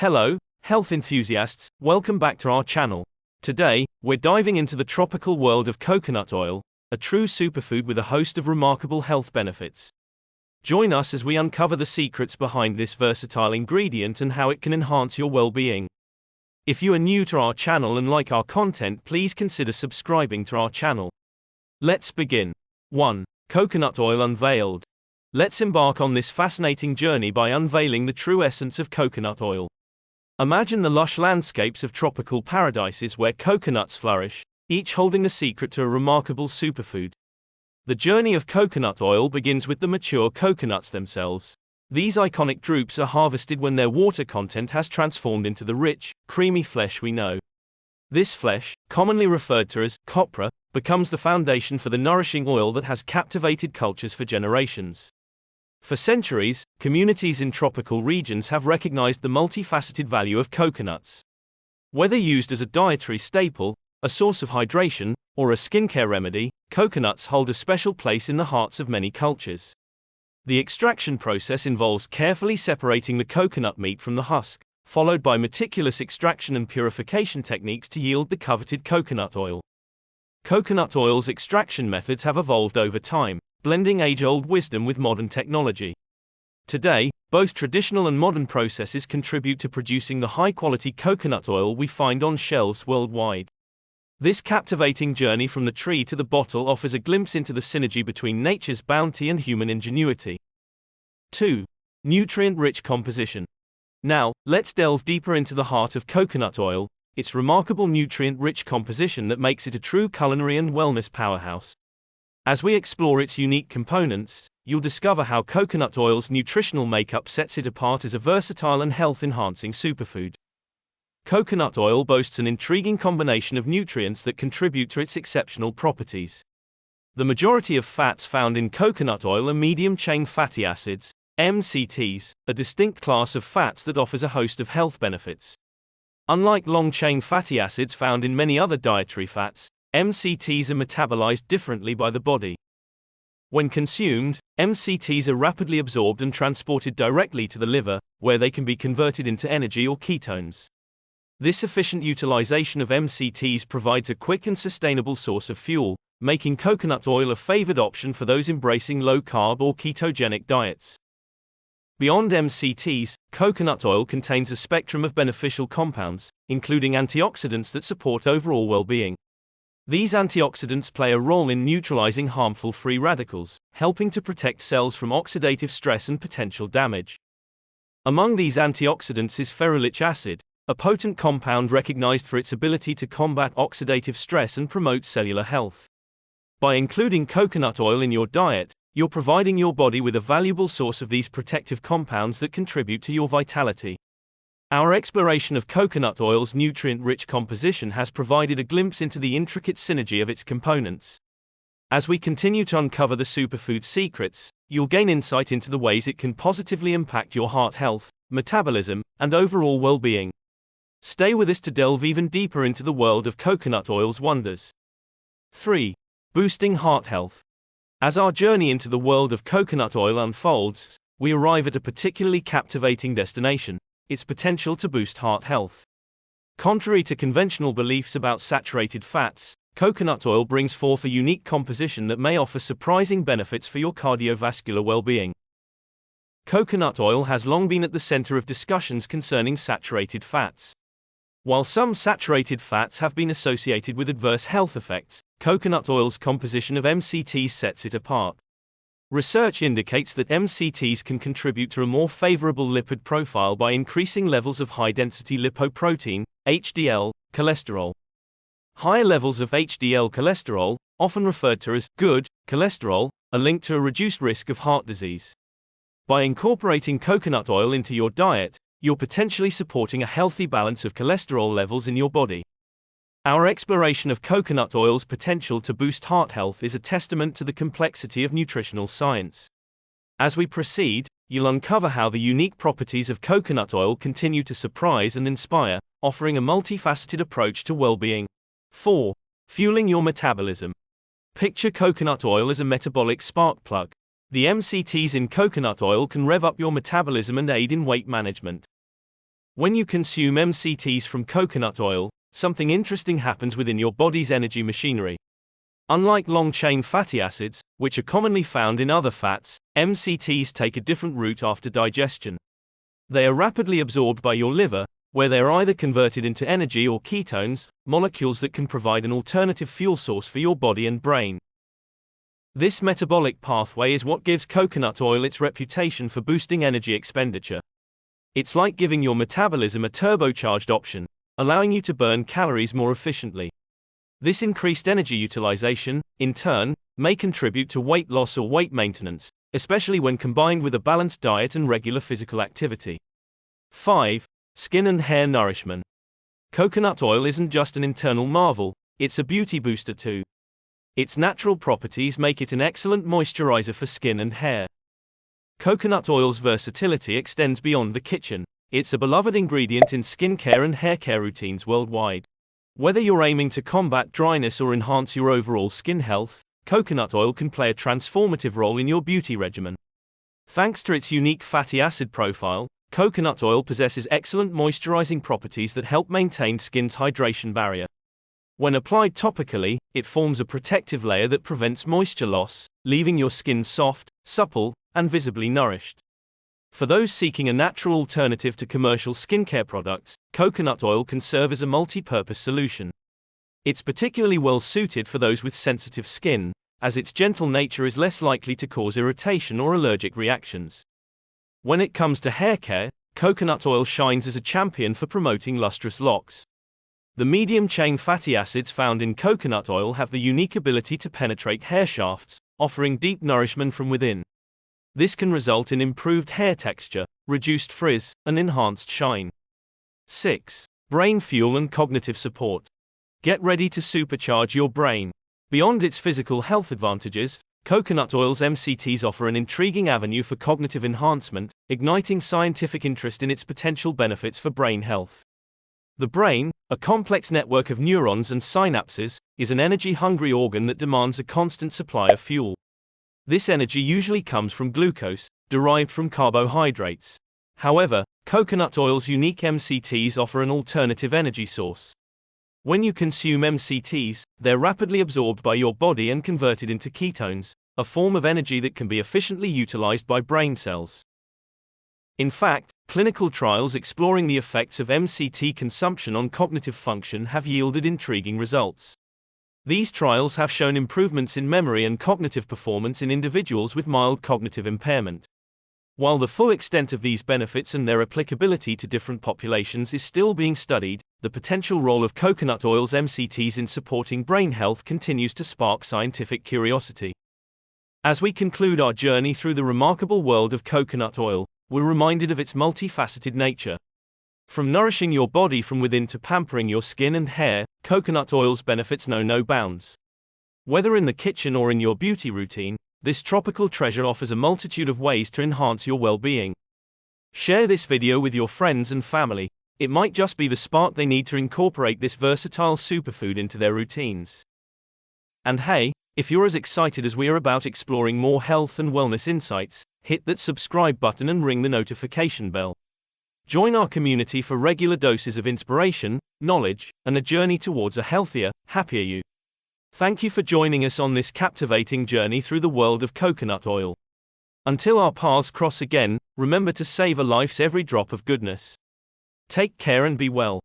Hello, health enthusiasts, welcome back to our channel. Today, we're diving into the tropical world of coconut oil, a true superfood with a host of remarkable health benefits. Join us as we uncover the secrets behind this versatile ingredient and how it can enhance your well-being. If you are new to our channel and like our content, please consider subscribing to our channel. Let's begin. 1. Coconut Oil Unveiled. Let's embark on this fascinating journey by unveiling the true essence of coconut oil. Imagine the lush landscapes of tropical paradises where coconuts flourish, each holding the secret to a remarkable superfood. The journey of coconut oil begins with the mature coconuts themselves. These iconic drupes are harvested when their water content has transformed into the rich, creamy flesh we know. This flesh, commonly referred to as copra, becomes the foundation for the nourishing oil that has captivated cultures for generations. For centuries, communities in tropical regions have recognized the multifaceted value of coconuts. Whether used as a dietary staple, a source of hydration, or a skincare remedy, coconuts hold a special place in the hearts of many cultures. The extraction process involves carefully separating the coconut meat from the husk, followed by meticulous extraction and purification techniques to yield the coveted coconut oil. Coconut oil's extraction methods have evolved over time, blending age-old wisdom with modern technology. Today, both traditional and modern processes contribute to producing the high-quality coconut oil we find on shelves worldwide. This captivating journey from the tree to the bottle offers a glimpse into the synergy between nature's bounty and human ingenuity. 2. Nutrient-rich composition. Now, let's delve deeper into the heart of coconut oil, its remarkable nutrient-rich composition that makes it a true culinary and wellness powerhouse. As we explore its unique components, you'll discover how coconut oil's nutritional makeup sets it apart as a versatile and health-enhancing superfood. Coconut oil boasts an intriguing combination of nutrients that contribute to its exceptional properties. The majority of fats found in coconut oil are medium-chain fatty acids, MCTs, a distinct class of fats that offers a host of health benefits. Unlike long-chain fatty acids found in many other dietary fats, MCTs are metabolized differently by the body. When consumed, MCTs are rapidly absorbed and transported directly to the liver, where they can be converted into energy or ketones. This efficient utilization of MCTs provides a quick and sustainable source of fuel, making coconut oil a favored option for those embracing low-carb or ketogenic diets. Beyond MCTs, coconut oil contains a spectrum of beneficial compounds, including antioxidants that support overall well-being. These antioxidants play a role in neutralizing harmful free radicals, helping to protect cells from oxidative stress and potential damage. Among these antioxidants is ferulic acid, a potent compound recognized for its ability to combat oxidative stress and promote cellular health. By including coconut oil in your diet, you're providing your body with a valuable source of these protective compounds that contribute to your vitality. Our exploration of coconut oil's nutrient-rich composition has provided a glimpse into the intricate synergy of its components. As we continue to uncover the superfood secrets, you'll gain insight into the ways it can positively impact your heart health, metabolism, and overall well-being. Stay with us to delve even deeper into the world of coconut oil's wonders. 3. Boosting heart health. As our journey into the world of coconut oil unfolds, we arrive at a particularly captivating destination: its potential to boost heart health. Contrary to conventional beliefs about saturated fats, coconut oil brings forth a unique composition that may offer surprising benefits for your cardiovascular well-being. Coconut oil has long been at the center of discussions concerning saturated fats. While some saturated fats have been associated with adverse health effects, coconut oil's composition of MCTs sets it apart. Research indicates that MCTs can contribute to a more favorable lipid profile by increasing levels of high-density lipoprotein, HDL, cholesterol. Higher levels of HDL cholesterol, often referred to as good cholesterol, are linked to a reduced risk of heart disease. By incorporating coconut oil into your diet, you're potentially supporting a healthy balance of cholesterol levels in your body. Our exploration of coconut oil's potential to boost heart health is a testament to the complexity of nutritional science. As we proceed, you'll uncover how the unique properties of coconut oil continue to surprise and inspire, offering a multifaceted approach to well-being. 4. Fueling your metabolism. Picture coconut oil as a metabolic spark plug. The MCTs in coconut oil can rev up your metabolism and aid in weight management. When you consume MCTs from coconut oil, something interesting happens within your body's energy machinery. Unlike long-chain fatty acids, which are commonly found in other fats, MCTs take a different route after digestion. They are rapidly absorbed by your liver, where they are either converted into energy or ketones, molecules that can provide an alternative fuel source for your body and brain. This metabolic pathway is what gives coconut oil its reputation for boosting energy expenditure. It's like giving your metabolism a turbocharged option, allowing you to burn calories more efficiently. This increased energy utilization, in turn, may contribute to weight loss or weight maintenance, especially when combined with a balanced diet and regular physical activity. 5. Skin and hair nourishment. Coconut oil isn't just an internal marvel, it's a beauty booster too. Its natural properties make it an excellent moisturizer for skin and hair. Coconut oil's versatility extends beyond the kitchen. It's a beloved ingredient in skincare and hair care routines worldwide. Whether you're aiming to combat dryness or enhance your overall skin health, coconut oil can play a transformative role in your beauty regimen. Thanks to its unique fatty acid profile, coconut oil possesses excellent moisturizing properties that help maintain skin's hydration barrier. When applied topically, it forms a protective layer that prevents moisture loss, leaving your skin soft, supple, and visibly nourished. For those seeking a natural alternative to commercial skincare products, coconut oil can serve as a multi-purpose solution. It's particularly well suited for those with sensitive skin, as its gentle nature is less likely to cause irritation or allergic reactions. When it comes to hair care, coconut oil shines as a champion for promoting lustrous locks. The medium-chain fatty acids found in coconut oil have the unique ability to penetrate hair shafts, offering deep nourishment from within. This can result in improved hair texture, reduced frizz, and enhanced shine. 6. Brain fuel and cognitive support. Get ready to supercharge your brain. Beyond its physical health advantages, coconut oil's MCTs offer an intriguing avenue for cognitive enhancement, igniting scientific interest in its potential benefits for brain health. The brain, a complex network of neurons and synapses, is an energy-hungry organ that demands a constant supply of fuel. This energy usually comes from glucose, derived from carbohydrates. However, coconut oil's unique MCTs offer an alternative energy source. When you consume MCTs, they're rapidly absorbed by your body and converted into ketones, a form of energy that can be efficiently utilized by brain cells. In fact, clinical trials exploring the effects of MCT consumption on cognitive function have yielded intriguing results. These trials have shown improvements in memory and cognitive performance in individuals with mild cognitive impairment. While the full extent of these benefits and their applicability to different populations is still being studied, the potential role of coconut oil's MCTs in supporting brain health continues to spark scientific curiosity. As we conclude our journey through the remarkable world of coconut oil, we're reminded of its multifaceted nature. From nourishing your body from within to pampering your skin and hair, coconut oil's benefits know no bounds. Whether in the kitchen or in your beauty routine, this tropical treasure offers a multitude of ways to enhance your well-being. Share this video with your friends and family. It might just be the spark they need to incorporate this versatile superfood into their routines. And hey, if you're as excited as we are about exploring more health and wellness insights, hit that subscribe button and ring the notification bell. Join our community for regular doses of inspiration, knowledge, and a journey towards a healthier, happier you. Thank you for joining us on this captivating journey through the world of coconut oil. Until our paths cross again, remember to savor life's every drop of goodness. Take care and be well.